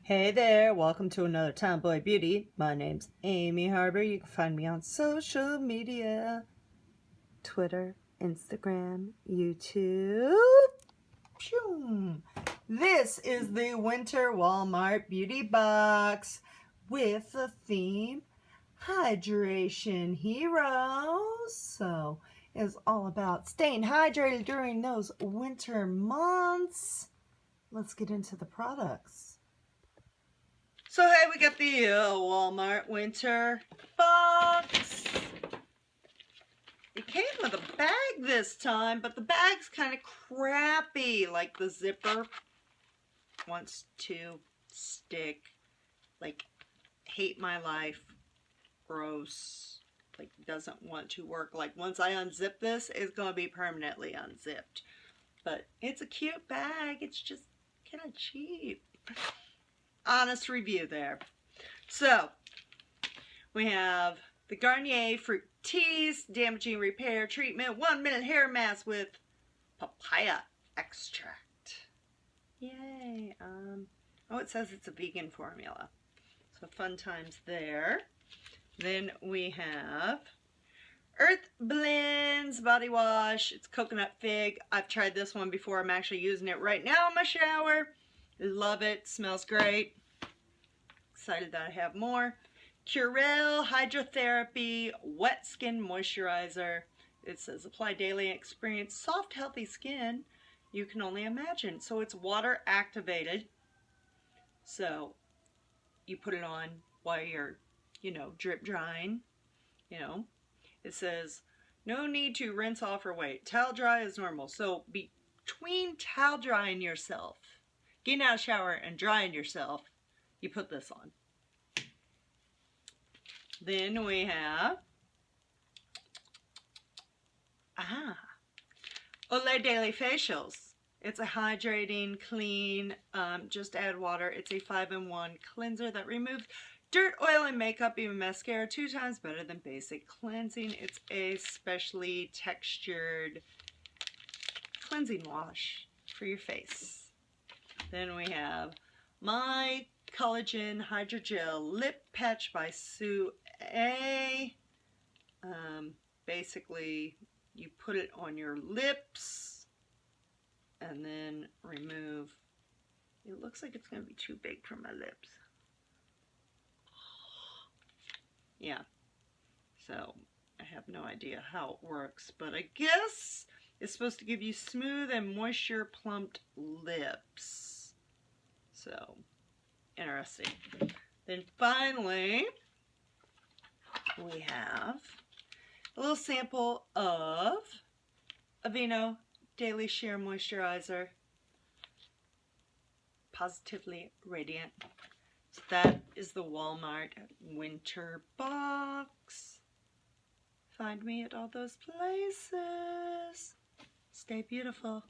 Hey there, welcome to another Tomboy Beauty. My name's Amy Harber. You can find me on social media, Twitter, Instagram, YouTube. Phew. This is the Winter Walmart Beauty Box with the theme Hydration Heroes. So it's all about staying hydrated during those winter months. Let's get into the products. So hey, we got the Walmart winter box. It came with a bag this time, but the bag's kind of crappy. Like the zipper wants to stick. Like, hate my life. Gross. Like, doesn't want to work. Like, once I unzip this, it's going to be permanently unzipped. But it's a cute bag. It's just kind of cheap. Honest review there. So we have the Garnier Fructis Damaging Repair Treatment 1-minute hair mask with papaya extract. Yay. Oh, it says it's a vegan formula. So fun times there. Then we have Earth Blends Body Wash. It's coconut fig. I've tried this one before. I'm actually using it right now in my shower. Love it. Smells great. Excited that I have more. Curel Hydrotherapy Wet Skin Moisturizer. It says apply daily and experience soft, healthy skin you can only imagine. So it's water activated. So you put it on while you're, drip drying. It says no need to rinse off or wait. Towel dry is normal. So between towel drying yourself, getting out of the shower and drying yourself, you put this on. Then we have Olay Daily Facials. It's a hydrating, clean, just add water. It's a 5-in-1 cleanser that removes dirt, oil, and makeup, even mascara, 2 times better than basic cleansing. It's a specially textured cleansing wash for your face. Then we have my Collagen Hydrogel Lip Patch by SooAE. Basically, you put it on your lips and then remove. It looks like it's going to be too big for my lips. Yeah, so I have no idea how it works, but I guess it's supposed to give you smooth and moisture plumped lips. So interesting. Then finally, we have a little sample of Aveeno Daily Sheer Moisturizer. Positively Radiant. So that is the Walmart winter box. Find me at all those places. Stay beautiful.